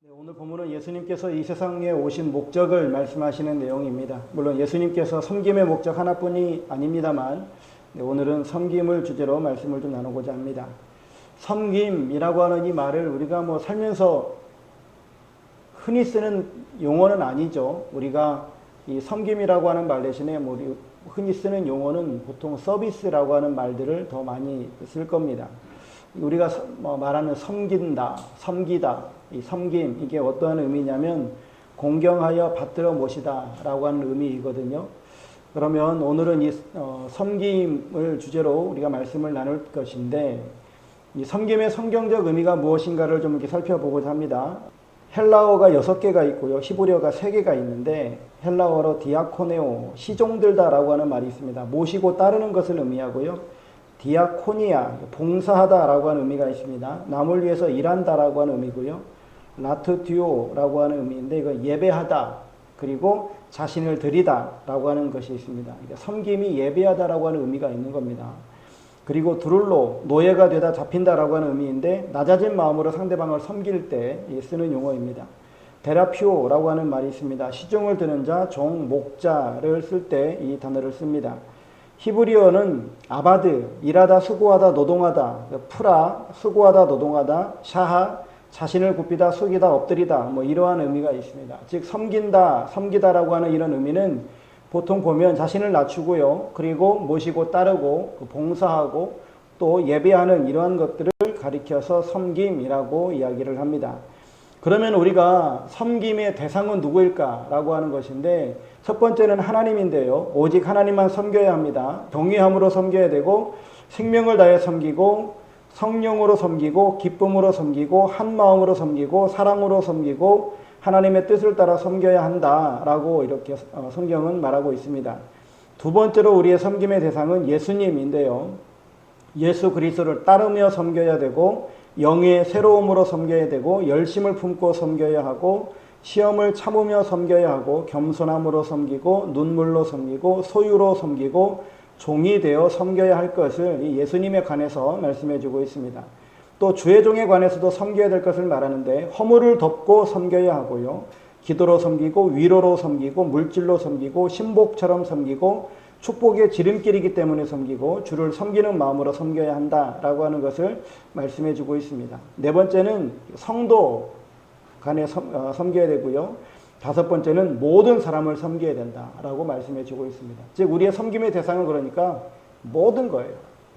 네, 오늘 본문은 예수님께서 이 세상에 오신 목적을 말씀하시는 내용입니다. 물론 예수님께서 섬김의 목적 하나뿐이 아닙니다만 오늘은 섬김을 주제로 말씀을 좀 나누고자 합니다. 섬김이라고 하는 이 말을 우리가 살면서 흔히 쓰는 용어는 아니죠. 우리가 이 섬김이라고 하는 말 대신에 흔히 쓰는 용어는 보통 서비스라고 하는 말들을 더 많이 쓸 겁니다. 우리가 말하는 섬긴다, 섬기다, 이 섬김, 이게 어떠한 의미냐면 공경하여 받들어 모시다 라고 하는 의미이거든요. 그러면 오늘은 이 섬김을 주제로 우리가 말씀을 나눌 것인데, 이 섬김의 성경적 의미가 무엇인가를 좀 이렇게 살펴보고자 합니다. 헬라어가 6개가 있고요. 히브리어가 3개가 있는데, 헬라어로 디아코네오, 시종들다 라고 하는 말이 있습니다. 모시고 따르는 것을 의미하고요. 디아코니아, 봉사하다 라고 하는 의미가 있습니다. 남을 위해서 일한다 라고 하는 의미고요. 라트듀오 라고 하는 의미인데, 이거 예배하다, 그리고 자신을 드리다 라고 하는 것이 있습니다. 그러니까 섬김이 예배하다 라고 하는 의미가 있는 겁니다. 그리고 드룰로, 노예가 되다 잡힌다 라고 하는 의미인데, 낮아진 마음으로 상대방을 섬길 때 쓰는 용어입니다. 데라피오 라고 하는 말이 있습니다. 시종을 드는 자, 종, 목자를 쓸 때 이 단어를 씁니다. 히브리어는 아바드, 일하다, 수고하다, 노동하다, 프라, 수고하다, 노동하다, 샤하, 자신을 굽히다, 숙이다, 엎드리다, 이러한 의미가 있습니다. 즉 섬긴다, 섬기다라고 하는 이런 의미는 보통 보면 자신을 낮추고요, 그리고 모시고 따르고 봉사하고 또 예배하는 이러한 것들을 가리켜서 섬김이라고 이야기를 합니다. 그러면 우리가 섬김의 대상은 누구일까라고 하는 것인데, 첫 번째는 하나님인데요. 오직 하나님만 섬겨야 합니다. 경외함으로 섬겨야 되고, 생명을 다해 섬기고, 성령으로 섬기고, 기쁨으로 섬기고, 한 마음으로 섬기고, 사랑으로 섬기고, 하나님의 뜻을 따라 섬겨야 한다라고 이렇게 성경은 말하고 있습니다. 두 번째로 우리의 섬김의 대상은 예수님인데요. 예수 그리스도를 따르며 섬겨야 되고, 영의 새로움으로 섬겨야 되고, 열심을 품고 섬겨야 하고, 시험을 참으며 섬겨야 하고, 겸손함으로 섬기고, 눈물로 섬기고, 소유로 섬기고, 종이 되어 섬겨야 할 것을 이 예수님에 관해서 말씀해 주고 있습니다. 또 주의 종에 관해서도 섬겨야 될 것을 말하는데, 허물을 덮고 섬겨야 하고요, 기도로 섬기고, 위로로 섬기고, 물질로 섬기고, 신복처럼 섬기고, 축복의 지름길이기 때문에 섬기고, 주를 섬기는 마음으로 섬겨야 한다라고 하는 것을 말씀해 주고 있습니다. 네 번째는 성도 간에 섬겨야 되고요. 다섯 번째는 모든 사람을 섬겨야 된다라고 말씀해 주고 있습니다. 즉 우리의 섬김의 대상은 그러니까 모든 거예요.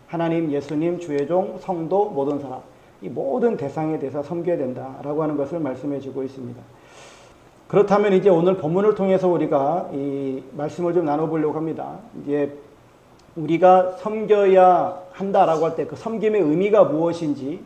하나님, 예수님, 주의 종, 성도, 모든 사람, 이 모든 대상에 대해서 섬겨야 된다라고 하는 것을 말씀해 주고 있습니다. 그렇다면 이제 오늘 본문을 통해서 우리가 이 말씀을 좀 나눠보려고 합니다. 이제 우리가 섬겨야 한다라고 할 때 그 섬김의 의미가 무엇인지,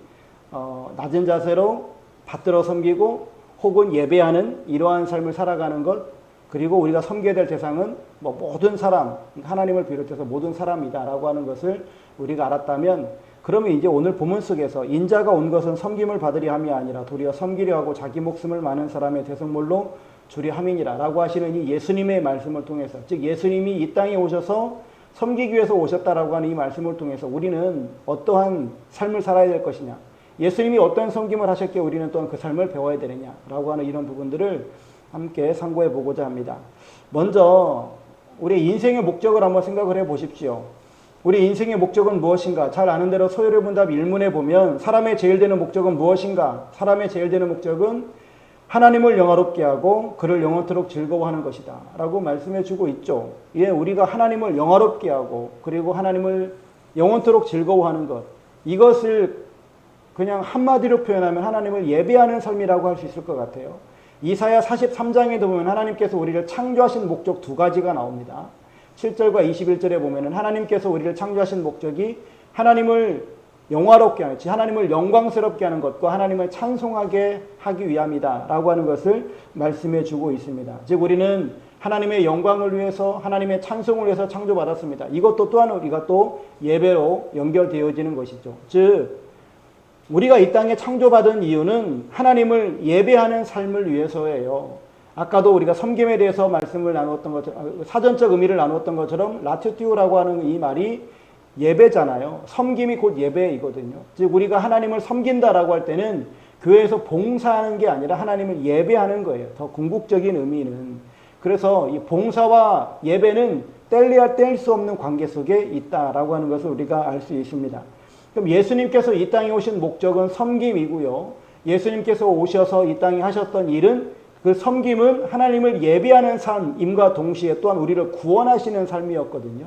낮은 자세로 받들어 섬기고 혹은 예배하는 이러한 삶을 살아가는 것, 그리고 우리가 섬겨야 될 대상은 모든 사람, 하나님을 비롯해서 모든 사람이다라고 하는 것을 우리가 알았다면, 그러면 이제 오늘 본문 속에서 인자가 온 것은 섬김을 받으려 함이 아니라 도리어 섬기려 하고 자기 목숨을 많은 사람의 대성물로 주려 함이니라 라고 하시는 이 예수님의 말씀을 통해서, 즉 예수님이 이 땅에 오셔서 섬기기 위해서 오셨다라고 하는 이 말씀을 통해서 우리는 어떠한 삶을 살아야 될 것이냐, 예수님이 어떤 섬김을 하셨기에 우리는 또한 그 삶을 배워야 되느냐라고 하는 이런 부분들을 함께 상고해 보고자 합니다. 먼저 우리의 인생의 목적을 한번 생각을 해 보십시오. 우리 인생의 목적은 무엇인가? 잘 아는 대로 소요리 문답 1문에 보면 사람의 제일 되는 목적은 무엇인가? 사람의 제일 되는 목적은 하나님을 영화롭게 하고 그를 영원토록 즐거워하는 것이다 라고 말씀해 주고 있죠. 예, 우리가 하나님을 영화롭게 하고 그리고 하나님을 영원토록 즐거워하는 것, 이것을 그냥 한마디로 표현하면 하나님을 예배하는 삶이라고 할 수 있을 것 같아요. 이사야 43장에도 보면 하나님께서 우리를 창조하신 목적 두 가지가 나옵니다. 7절과 21절에 보면은 하나님께서 우리를 창조하신 목적이 하나님을 영화롭게 하는, 하나님을 영광스럽게 하는 것과 하나님을 찬송하게 하기 위함이다 라고 하는 것을 말씀해 주고 있습니다. 즉 우리는 하나님의 영광을 위해서, 하나님의 찬송을 위해서 창조받았습니다. 이것도 또한 우리가 또 예배로 연결되어지는 것이죠. 즉 우리가 이 땅에 창조받은 이유는 하나님을 예배하는 삶을 위해서예요. 아까도 우리가 섬김에 대해서 말씀을 나누었던 것처럼, 사전적 의미를 나누었던 것처럼 라튜티오라고 하는 이 말이 예배잖아요. 섬김이 곧 예배이거든요. 즉 우리가 하나님을 섬긴다라고 할 때는 교회에서 봉사하는 게 아니라 하나님을 예배하는 거예요. 더 궁극적인 의미는. 그래서 이 봉사와 예배는 뗄래야 뗄 수 없는 관계 속에 있다라고 하는 것을 우리가 알 수 있습니다. 그럼 예수님께서 이 땅에 오신 목적은 섬김이고요. 예수님께서 오셔서 이 땅에 하셨던 일은 그 섬김은 하나님을 예배하는 삶임과 동시에 또한 우리를 구원하시는 삶이었거든요.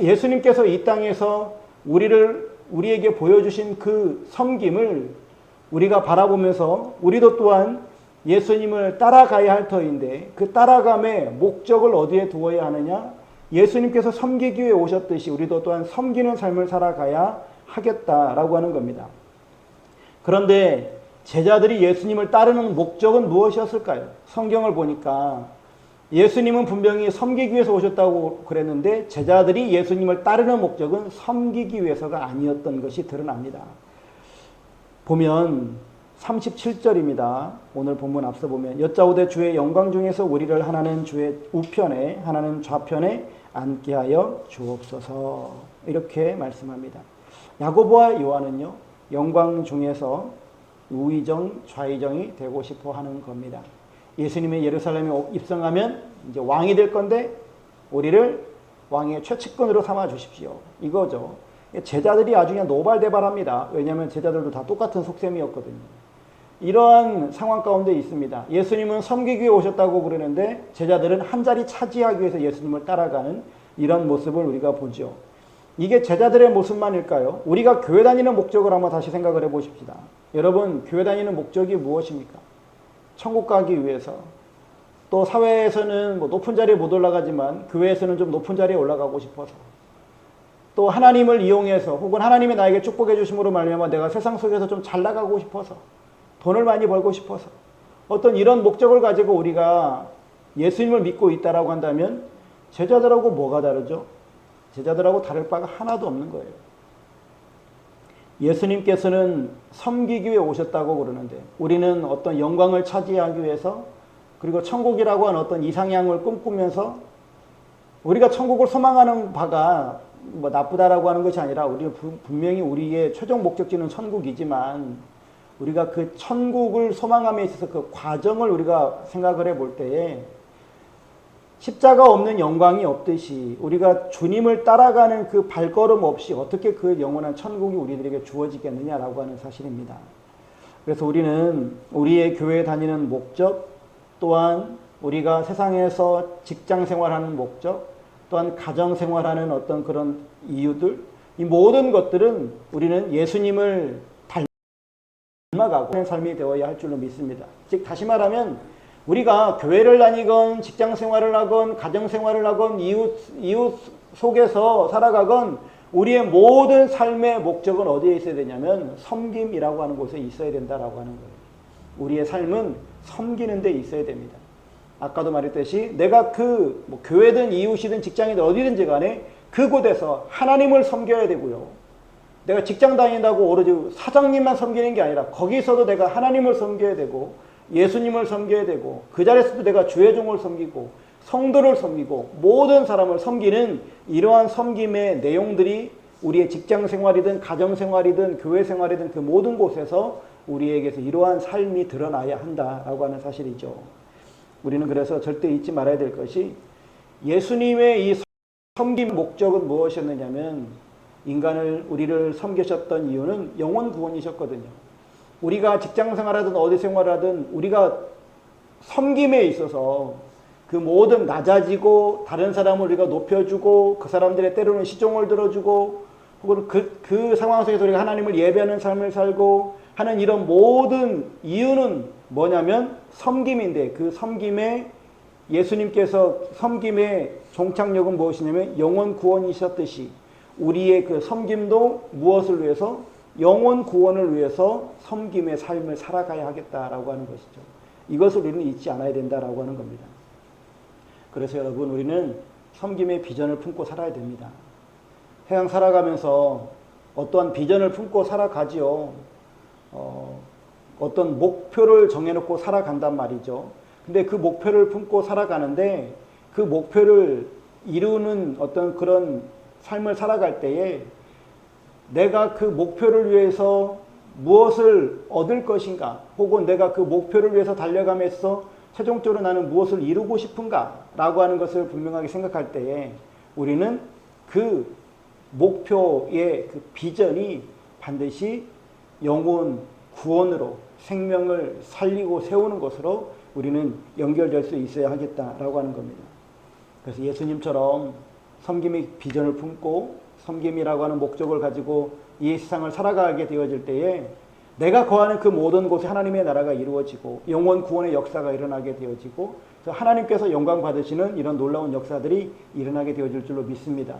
예수님께서 이 땅에서 우리에게 보여주신 그 섬김을 우리가 바라보면서 우리도 또한 예수님을 따라가야 할 터인데 그 따라감의 목적을 어디에 두어야 하느냐? 예수님께서 섬기기 위해 오셨듯이 우리도 또한 섬기는 삶을 살아가야 하겠다라고 하는 겁니다. 그런데 제자들이 예수님을 따르는 목적은 무엇이었을까요? 성경을 보니까 예수님은 분명히 섬기기 위해서 오셨다고 그랬는데 제자들이 예수님을 따르는 목적은 섬기기 위해서가 아니었던 것이 드러납니다. 보면 37절입니다. 오늘 본문 앞서 보면 여짜오되 주의 영광 중에서 우리를 하나는 주의 우편에 하나는 좌편에 앉게 하여 주옵소서 이렇게 말씀합니다. 야고보와 요한은요 영광 중에서 우의정 좌의정이 되고 싶어 하는 겁니다. 예수님의 예루살렘에 입성하면 이제 왕이 될 건데 우리를 왕의 최측근으로 삼아 주십시오. 이거죠. 제자들이 아주 그냥 노발대발합니다. 왜냐하면 제자들도 다 똑같은 속셈이었거든요. 이러한 상황 가운데 있습니다. 예수님은 섬기기 위해 오셨다고 그러는데 제자들은 한 자리 차지하기 위해서 예수님을 따라가는 이런 모습을 우리가 보죠. 이게 제자들의 모습만일까요? 우리가 교회 다니는 목적을 한번 다시 생각을 해보십시다. 여러분, 교회 다니는 목적이 무엇입니까? 천국 가기 위해서. 또 사회에서는 뭐 높은 자리에 못 올라가지만 교회에서는 좀 높은 자리에 올라가고 싶어서. 또 하나님을 이용해서 혹은 하나님이 나에게 축복해 주심으로 말미암아 내가 세상 속에서 좀 잘 나가고 싶어서 돈을 많이 벌고 싶어서 어떤 이런 목적을 가지고 우리가 예수님을 믿고 있다라고 한다면 제자들하고 뭐가 다르죠? 제자들하고 다를 바가 하나도 없는 거예요. 예수님께서는 섬기기 위해 오셨다고 그러는데 우리는 어떤 영광을 차지하기 위해서 그리고 천국이라고 하는 어떤 이상향을 꿈꾸면서 우리가 천국을 소망하는 바가 뭐 나쁘다라고 하는 것이 아니라 우리는 분명히 우리의 최종 목적지는 천국이지만 우리가 그 천국을 소망함에 있어서 그 과정을 우리가 생각을 해볼 때에 십자가 없는 영광이 없듯이 우리가 주님을 따라가는 그 발걸음 없이 어떻게 그 영원한 천국이 우리들에게 주어지겠느냐라고 하는 사실입니다. 그래서 우리는 우리의 교회에 다니는 목적 또한 우리가 세상에서 직장 생활하는 목적 또한 가정 생활하는 어떤 그런 이유들 이 모든 것들은 우리는 예수님을 닮아가고 하는 삶이 되어야 할 줄로 믿습니다. 즉 다시 말하면 우리가 교회를 다니건 직장 생활을 하건 가정 생활을 하건 이웃 속에서 살아가건 우리의 모든 삶의 목적은 어디에 있어야 되냐면 섬김이라고 하는 곳에 있어야 된다라고 하는 거예요. 우리의 삶은 섬기는 데 있어야 됩니다. 아까도 말했듯이 내가 뭐 교회든 이웃이든 직장이든 어디든지 간에 그곳에서 하나님을 섬겨야 되고요. 내가 직장 다닌다고 오로지 사장님만 섬기는 게 아니라 거기서도 내가 하나님을 섬겨야 되고 예수님을 섬겨야 되고 그 자리에서도 내가 주의 종을 섬기고 성도를 섬기고 모든 사람을 섬기는 이러한 섬김의 내용들이 우리의 직장 생활이든 가정 생활이든 교회 생활이든 그 모든 곳에서 우리에게서 이러한 삶이 드러나야 한다라고 하는 사실이죠. 우리는 그래서 절대 잊지 말아야 될 것이 예수님의 이 섬김 목적은 무엇이었느냐면 우리를 섬기셨던 이유는 영혼 구원이셨거든요. 우리가 직장 생활하든 어디 생활하든 우리가 섬김에 있어서 그 모든 낮아지고 다른 사람을 우리가 높여주고 그 사람들의 때로는 시종을 들어주고 혹은 그 상황 속에서 우리가 하나님을 예배하는 삶을 살고 하는 이런 모든 이유는 뭐냐면 섬김인데 그 섬김에 예수님께서 섬김의 종착역은 무엇이냐면 영혼 구원이셨듯이 우리의 그 섬김도 무엇을 위해서? 영혼 구원을 위해서 섬김의 삶을 살아가야 하겠다라고 하는 것이죠. 이것을 우리는 잊지 않아야 된다라고 하는 겁니다. 그래서 여러분 우리는 섬김의 비전을 품고 살아야 됩니다. 세상 살아가면서 어떠한 비전을 품고 살아가지요. 어떤 목표를 정해놓고 살아간단 말이죠. 근데 그 목표를 품고 살아가는데 그 목표를 이루는 어떤 그런 삶을 살아갈 때에 내가 그 목표를 위해서 무엇을 얻을 것인가, 혹은 내가 그 목표를 위해서 달려가면서 최종적으로 나는 무엇을 이루고 싶은가 라고 하는 것을 분명하게 생각할 때에 우리는 그 목표의 그 비전이 반드시 영혼 구원으로 생명을 살리고 세우는 것으로 우리는 연결될 수 있어야 하겠다라고 하는 겁니다. 그래서 예수님처럼 섬김의 비전을 품고 섬김이라고 하는 목적을 가지고 이 세상을 살아가게 되어질 때에 내가 거하는 그 모든 곳에 하나님의 나라가 이루어지고 영원 구원의 역사가 일어나게 되어지고 하나님께서 영광 받으시는 이런 놀라운 역사들이 일어나게 되어질 줄로 믿습니다.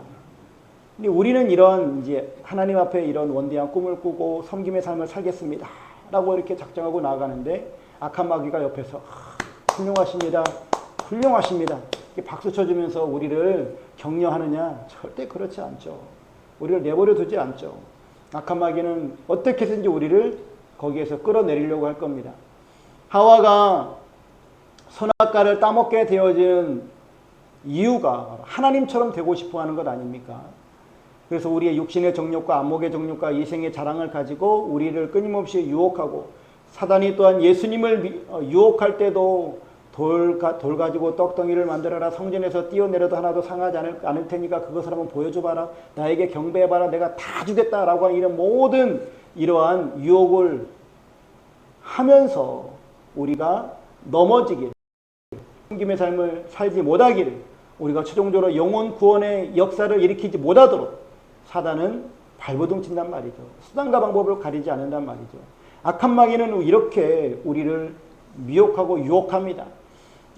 근데 우리는 이런 이제 하나님 앞에 이런 원대한 꿈을 꾸고 섬김의 삶을 살겠습니다 라고 이렇게 작정하고 나아가는데 악한 마귀가 옆에서 훌륭하십니다, 훌륭하십니다 이렇게 박수 쳐주면서 우리를 격려하느냐? 절대 그렇지 않죠. 우리를 내버려 두지 않죠. 악한 마귀는 어떻게 해서든지 우리를 거기에서 끌어내리려고 할 겁니다. 하와가 선악과를 따먹게 되어진 이유가 하나님처럼 되고 싶어 하는 것 아닙니까? 그래서 우리의 육신의 정욕과 안목의 정욕과 이생의 자랑을 가지고 우리를 끊임없이 유혹하고, 사단이 또한 예수님을 유혹할 때도 돌 가지고 떡덩이를 만들어라, 성전에서 뛰어내려도 하나도 상하지 않을 테니까 그것을 한번 보여줘봐라, 나에게 경배해봐라, 내가 다 주겠다라고 하는 이런 모든 이러한 유혹을 하면서 우리가 넘어지길, 섬김의 삶을 살지 못하기를, 우리가 최종적으로 영혼 구원의 역사를 일으키지 못하도록 사단은 발버둥 친단 말이죠. 수단과 방법을 가리지 않는단 말이죠. 악한 마귀는 이렇게 우리를 미혹하고 유혹합니다.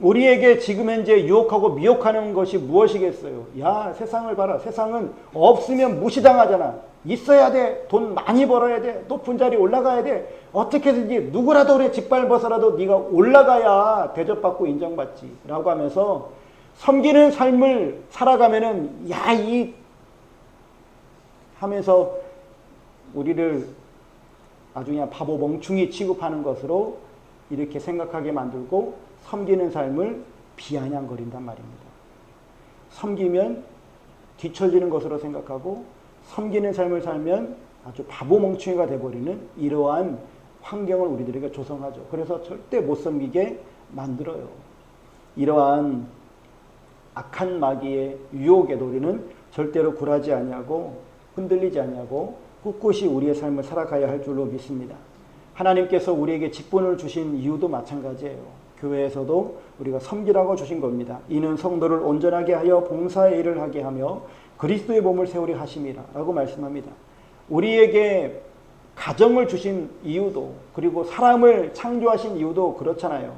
우리에게 지금 현재 유혹하고 미혹하는 것이 무엇이겠어요? 야, 세상을 봐라. 세상은 없으면 무시당하잖아. 있어야 돼. 돈 많이 벌어야 돼. 높은 자리 올라가야 돼. 어떻게든지 누구라도 그래 짓밟아서라도 네가 올라가야 대접받고 인정받지 라고 하면서 섬기는 삶을 살아가면은 야, 이 하면서 우리를 아주 그냥 바보 멍충이 취급하는 것으로 이렇게 생각하게 만들고 섬기는 삶을 비아냥거린단 말입니다. 섬기면 뒤처지는 것으로 생각하고 섬기는 삶을 살면 아주 바보 멍충이가 되어버리는 이러한 환경을 우리들에게 조성하죠. 그래서 절대 못 섬기게 만들어요. 이러한 악한 마귀의 유혹에도 우리는 절대로 굴하지 아니하고 흔들리지 아니하고 꿋꿋이 우리의 삶을 살아가야 할 줄로 믿습니다. 하나님께서 우리에게 직분을 주신 이유도 마찬가지예요. 교회에서도 우리가 섬기라고 주신 겁니다. 이는 성도를 온전하게 하여 봉사의 일을 하게 하며 그리스도의 몸을 세우려 하심이라 라고 말씀합니다. 우리에게 가정을 주신 이유도, 그리고 사람을 창조하신 이유도 그렇잖아요.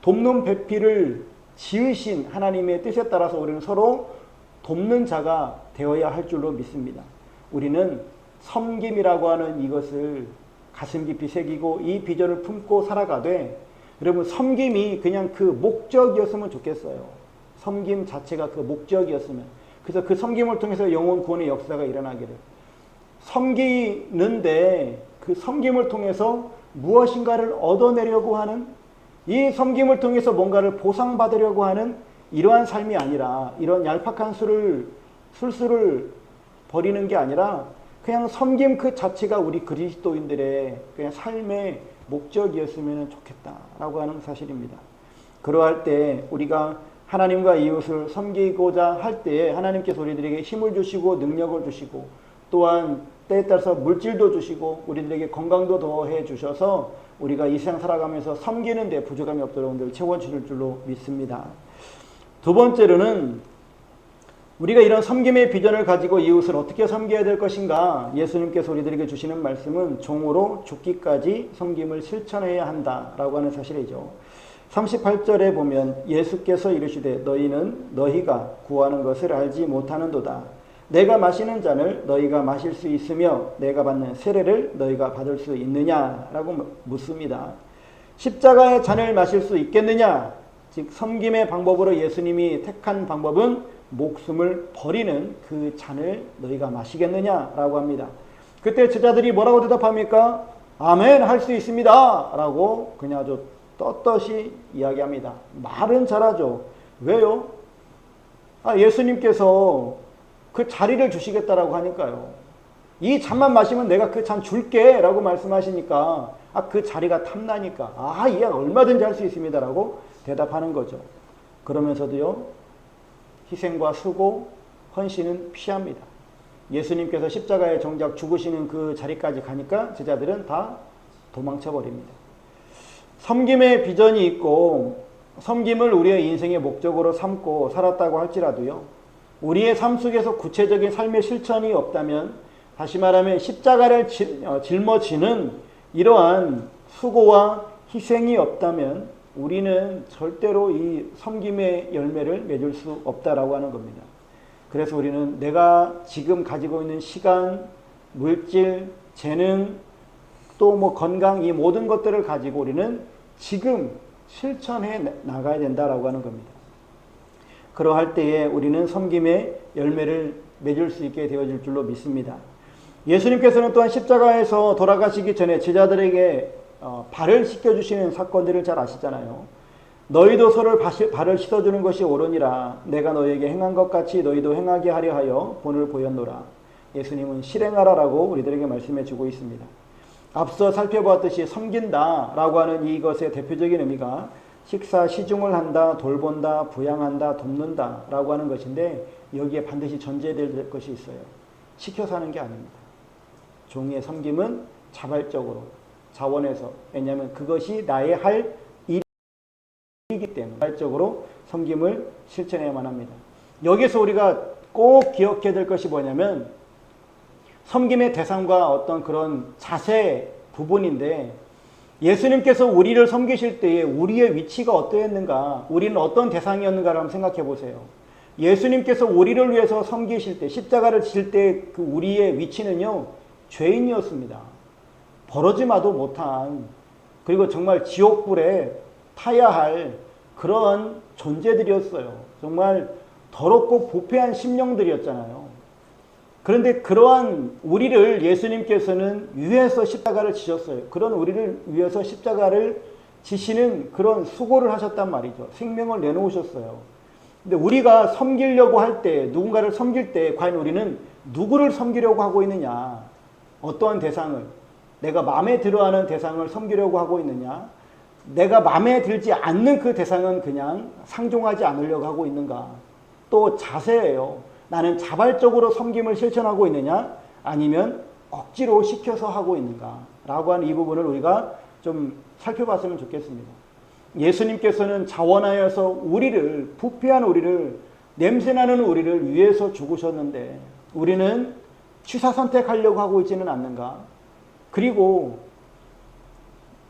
돕는 배필을 지으신 하나님의 뜻에 따라서 우리는 서로 돕는 자가 되어야 할 줄로 믿습니다. 우리는 섬김이라고 하는 이것을 가슴 깊이 새기고 이 비전을 품고 살아가되, 여러분 섬김이 그냥 그 목적이었으면 좋겠어요. 섬김 자체가 그 목적이었으면. 그래서 그 섬김을 통해서 영혼 구원의 역사가 일어나기를. 섬기는데 그 섬김을 통해서 무엇인가를 얻어내려고 하는, 이 섬김을 통해서 뭔가를 보상받으려고 하는 이러한 삶이 아니라, 이런 얄팍한 술수를 버리는 게 아니라 그냥 섬김 그 자체가 우리 그리스도인들의 그냥 삶의 목적이었으면 좋겠다라고 하는 사실입니다. 그러할 때 우리가 하나님과 이웃을 섬기고자 할 때에 하나님께서 우리들에게 힘을 주시고 능력을 주시고 또한 때에 따라서 물질도 주시고 우리들에게 건강도 더해 주셔서 우리가 이 세상 살아가면서 섬기는 데 부족함이 없도록 늘 채워주실 줄로 믿습니다. 두 번째로는 우리가 이런 섬김의 비전을 가지고 이웃을 어떻게 섬겨야 될 것인가, 예수님께서 우리들에게 주시는 말씀은 종으로 죽기까지 섬김을 실천해야 한다라고 하는 사실이죠. 38절에 보면 예수께서 이르시되 너희는 너희가 구하는 것을 알지 못하는도다. 내가 마시는 잔을 너희가 마실 수 있으며 내가 받는 세례를 너희가 받을 수 있느냐라고 묻습니다. 십자가의 잔을 마실 수 있겠느냐? 즉 섬김의 방법으로 예수님이 택한 방법은 목숨을 버리는 그 잔을 너희가 마시겠느냐라고 합니다. 그때 제자들이 뭐라고 대답합니까? 아멘, 할 수 있습니다 라고 그냥 아주 떳떳이 이야기합니다. 말은 잘하죠. 왜요? 예수님께서 그 자리를 주시겠다라고 하니까요. 이 잔만 마시면 내가 그 잔 줄게 라고 말씀하시니까 그 자리가 탐나니까 예, 얼마든지 할 수 있습니다 라고 대답하는 거죠. 그러면서도요, 희생과 수고, 헌신은 피합니다. 예수님께서 십자가에 정작 죽으시는 그 자리까지 가니까 제자들은 다 도망쳐 버립니다. 섬김의 비전이 있고 섬김을 우리의 인생의 목적으로 삼고 살았다고 할지라도요, 우리의 삶 속에서 구체적인 삶의 실천이 없다면, 다시 말하면 십자가를 짊어지는 이러한 수고와 희생이 없다면 우리는 절대로 이 섬김의 열매를 맺을 수 없다라고 하는 겁니다. 그래서 우리는 내가 지금 가지고 있는 시간, 물질, 재능, 또 건강, 이 모든 것들을 가지고 우리는 지금 실천해 나가야 된다라고 하는 겁니다. 그러할 때에 우리는 섬김의 열매를 맺을 수 있게 되어질 줄로 믿습니다. 예수님께서는 또한 십자가에서 돌아가시기 전에 제자들에게 발을 씻겨주시는 사건들을 잘 아시잖아요. 너희도 서로 발을 씻어주는 것이 옳으니라. 내가 너희에게 행한 것 같이 너희도 행하게 하려 하여 본을 보였노라. 예수님은 실행하라라고 우리들에게 말씀해 주고 있습니다. 앞서 살펴보았듯이 섬긴다라고 하는 이것의 대표적인 의미가 식사, 시중을 한다, 돌본다, 부양한다, 돕는다 라고 하는 것인데, 여기에 반드시 전제될 것이 있어요. 시켜서 하는 게 아닙니다. 종의 섬김은 자발적으로, 자원해서, 왜냐하면 그것이 나의 할 일이기 때문에 자발적으로 섬김을 실천해야만 합니다. 여기서 우리가 꼭 기억해야 될 것이 뭐냐면, 섬김의 대상과 어떤 그런 자세 부분인데, 예수님께서 우리를 섬기실 때에 우리의 위치가 어떠했는가, 우리는 어떤 대상이었는가를 한번 생각해 보세요. 예수님께서 우리를 위해서 섬기실 때, 십자가를 질 때 그 우리의 위치는요, 죄인이었습니다. 벌어지마도 못한, 그리고 정말 지옥불에 타야 할 그런 존재들이었어요. 정말 더럽고 부패한 심령들이었잖아요. 그런데 그러한 우리를 예수님께서는 위해서 십자가를 지셨어요. 그런 우리를 위해서 십자가를 지시는 그런 수고를 하셨단 말이죠. 생명을 내놓으셨어요. 근데 우리가 섬기려고 할 때, 누군가를 섬길 때 과연 우리는 누구를 섬기려고 하고 있느냐, 어떠한 대상을, 내가 마음에 들어하는 대상을 섬기려고 하고 있느냐, 내가 마음에 들지 않는 그 대상은 그냥 상종하지 않으려고 하고 있는가. 또 자세예요. 나는 자발적으로 섬김을 실천하고 있느냐, 아니면 억지로 시켜서 하고 있는가 라고 하는 이 부분을 우리가 좀 살펴봤으면 좋겠습니다. 예수님께서는 자원하여서 우리를, 부패한 우리를, 냄새나는 우리를 위해서 죽으셨는데 우리는 취사선택하려고 하고 있지는 않는가. 그리고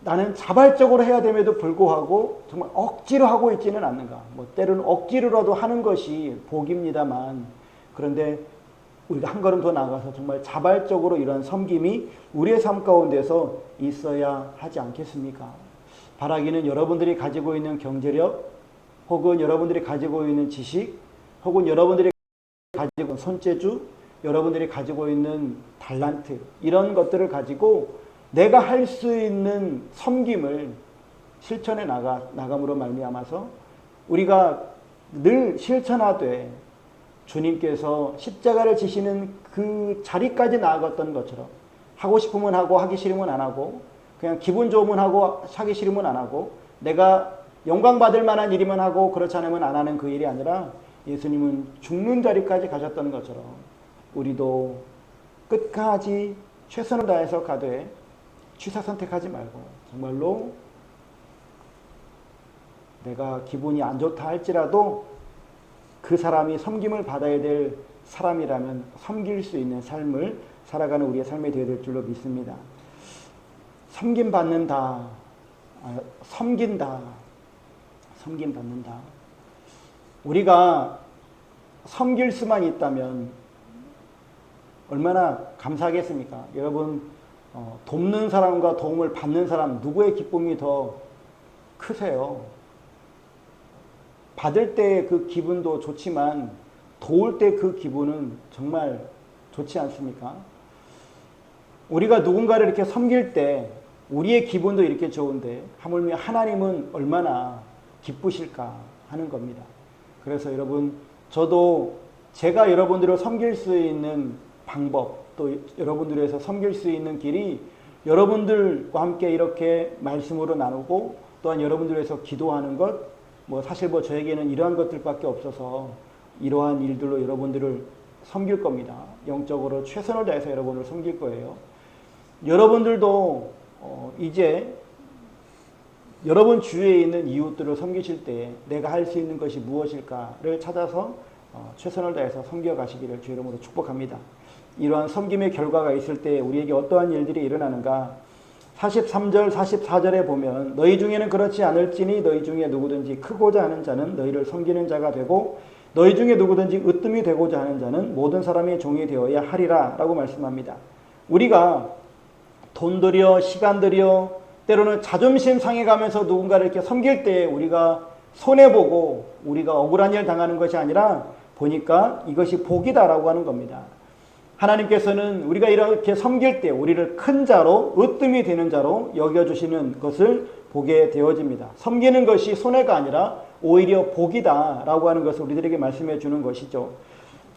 나는 자발적으로 해야 됨에도 불구하고 정말 억지로 하고 있지는 않는가. 때로는 억지로라도 하는 것이 복입니다만, 그런데 우리가 한 걸음 더 나아가서 정말 자발적으로 이런 섬김이 우리의 삶 가운데서 있어야 하지 않겠습니까? 바라기는 여러분들이 가지고 있는 경제력, 혹은 여러분들이 가지고 있는 지식, 혹은 여러분들이 가지고 있는 손재주, 여러분들이 가지고 있는 달란트, 이런 것들을 가지고 내가 할 수 있는 섬김을 실천해 나감으로 말미암아서 우리가 늘 실천하되 주님께서 십자가를 지시는 그 자리까지 나아갔던 것처럼, 하고 싶으면 하고 하기 싫으면 안 하고, 그냥 기분 좋으면 하고 하기 싫으면 안 하고, 내가 영광 받을 만한 일이면 하고 그렇지 않으면 안 하는 그 일이 아니라, 예수님은 죽는 자리까지 가셨던 것처럼 우리도 끝까지 최선을 다해서 가되 취사 선택하지 말고, 정말로 내가 기분이 안 좋다 할지라도 그 사람이 섬김을 받아야 될 사람이라면 섬길 수 있는 삶을 살아가는 우리의 삶이 되어야 될 줄로 믿습니다. 섬김받는다, 섬긴다, 섬김받는다. 우리가 섬길 수만 있다면 얼마나 감사하겠습니까? 여러분, 돕는 사람과 도움을 받는 사람, 누구의 기쁨이 더 크세요? 받을 때 그 기분도 좋지만 도울 때 그 기분은 정말 좋지 않습니까? 우리가 누군가를 이렇게 섬길 때 우리의 기분도 이렇게 좋은데 하물며 하나님은 얼마나 기쁘실까 하는 겁니다. 그래서 여러분, 저도 제가 여러분들을 섬길 수 있는 방법, 또 여러분들을 위해서 섬길 수 있는 길이 여러분들과 함께 이렇게 말씀으로 나누고 또한 여러분들을 위해서 기도하는 것, 사실 저에게는 이러한 것들밖에 없어서 이러한 일들로 여러분들을 섬길 겁니다. 영적으로 최선을 다해서 여러분을 섬길 거예요. 여러분들도 이제 여러분 주위에 있는 이웃들을 섬기실 때 내가 할 수 있는 것이 무엇일까를 찾아서 최선을 다해서 섬겨가시기를 주 이름으로 축복합니다. 이러한 섬김의 결과가 있을 때 우리에게 어떠한 일들이 일어나는가? 43절, 44절에 보면 너희 중에는 그렇지 않을지니 너희 중에 누구든지 크고자 하는 자는 너희를 섬기는 자가 되고 너희 중에 누구든지 으뜸이 되고자 하는 자는 모든 사람의 종이 되어야 하리라 라고 말씀합니다. 우리가 돈 들여 시간 들여 때로는 자존심 상해가면서 누군가를 이렇게 섬길 때 우리가 손해보고 우리가 억울한 일 당하는 것이 아니라 보니까 이것이 복이다라고 하는 겁니다. 하나님께서는 우리가 이렇게 섬길 때 우리를 큰 자로 으뜸이 되는 자로 여겨주시는 것을 보게 되어집니다. 섬기는 것이 손해가 아니라 오히려 복이다라고 하는 것을 우리들에게 말씀해 주는 것이죠.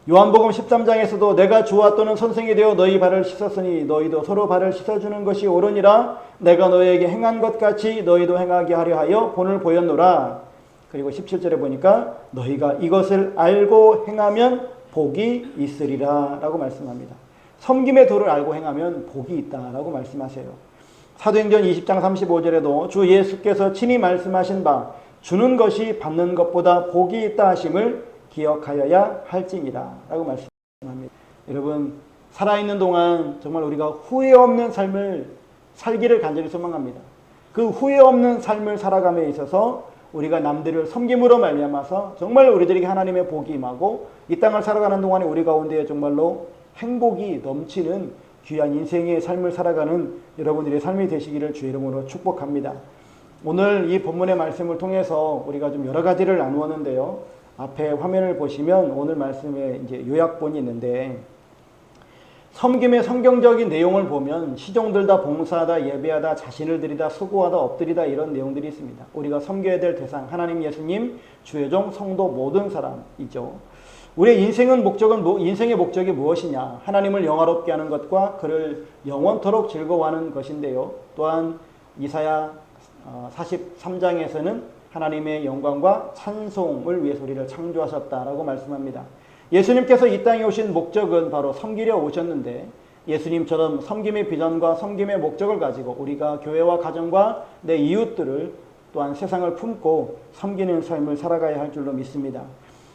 요한복음 13장에서도 내가 주와 또는 선생이 되어 너희 발을 씻었으니 너희도 서로 발을 씻어주는 것이 옳으니라. 내가 너희에게 행한 것 같이 너희도 행하게 하려 하여 본을 보였노라. 그리고 17절에 보니까 너희가 이것을 알고 행하면 복이 있으리라 라고 말씀합니다. 섬김의 도를 알고 행하면 복이 있다라고 말씀하세요. 사도행전 20장 35절에도 주 예수께서 친히 말씀하신 바 주는 것이 받는 것보다 복이 있다 하심을 기억하여야 할지니라 라고 말씀합니다. 여러분 살아있는 동안 정말 우리가 후회 없는 삶을 살기를 간절히 소망합니다. 그 후회 없는 삶을 살아감에 있어서 우리가 남들을 섬김으로 말미암아서 정말 우리들에게 하나님의 복이 임하고 이 땅을 살아가는 동안에 우리 가운데 정말로 행복이 넘치는 귀한 인생의 삶을 살아가는 여러분들의 삶이 되시기를 주의 이름으로 축복합니다. 오늘 이 본문의 말씀을 통해서 우리가 좀 여러 가지를 나누었는데요. 앞에 화면을 보시면 오늘 말씀에 이제 요약본이 있는데 섬김의 성경적인 내용을 보면 시종들다, 봉사하다, 예배하다, 자신을 드리다, 수고하다, 엎드리다 이런 내용들이 있습니다. 우리가 섬겨야 될 대상 하나님, 예수님, 주의 종, 성도 모든 사람이죠. 우리의 인생의 목적이 무엇이냐? 하나님을 영화롭게 하는 것과 그를 영원토록 즐거워하는 것인데요. 또한 이사야 43장에서는 하나님의 영광과 찬송을 위해서 우리를 창조하셨다라고 말씀합니다. 예수님께서 이 땅에 오신 목적은 바로 섬기려 오셨는데 예수님처럼 섬김의 비전과 섬김의 목적을 가지고 우리가 교회와 가정과 내 이웃들을 또한 세상을 품고 섬기는 삶을 살아가야 할 줄로 믿습니다.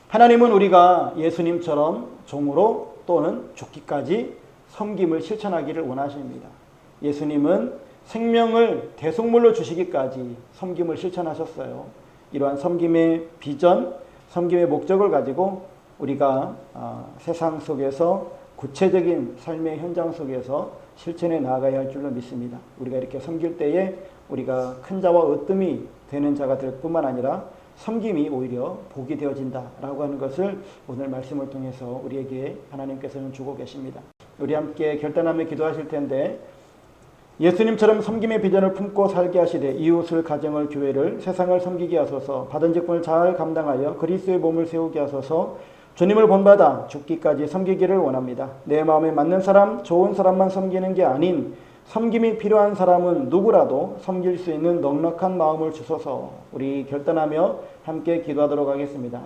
하나님은 우리가 예수님처럼 종으로 또는 죽기까지 섬김을 실천하기를 원하십니다. 예수님은 생명을 대속물로 주시기까지 섬김을 실천하셨어요. 이러한 섬김의 비전, 섬김의 목적을 가지고 우리가 세상 속에서 구체적인 삶의 현장 속에서 실천해 나아가야 할 줄로 믿습니다. 우리가 이렇게 섬길 때에 우리가 큰 자와 으뜸이 되는 자가 될 뿐만 아니라 섬김이 오히려 복이 되어진다라고 하는 것을 오늘 말씀을 통해서 우리에게 하나님께서는 주고 계십니다. 우리 함께 결단하며 기도하실 텐데 예수님처럼 섬김의 비전을 품고 살게 하시되 이웃을, 가정을, 교회를, 세상을 섬기게 하소서. 받은 직분을 잘 감당하여 그리스도의 몸을 세우게 하소서. 주님을 본받아 죽기까지 섬기기를 원합니다. 내 마음에 맞는 사람, 좋은 사람만 섬기는 게 아닌 섬김이 필요한 사람은 누구라도 섬길 수 있는 넉넉한 마음을 주소서. 우리 결단하며 함께 기도하도록 하겠습니다.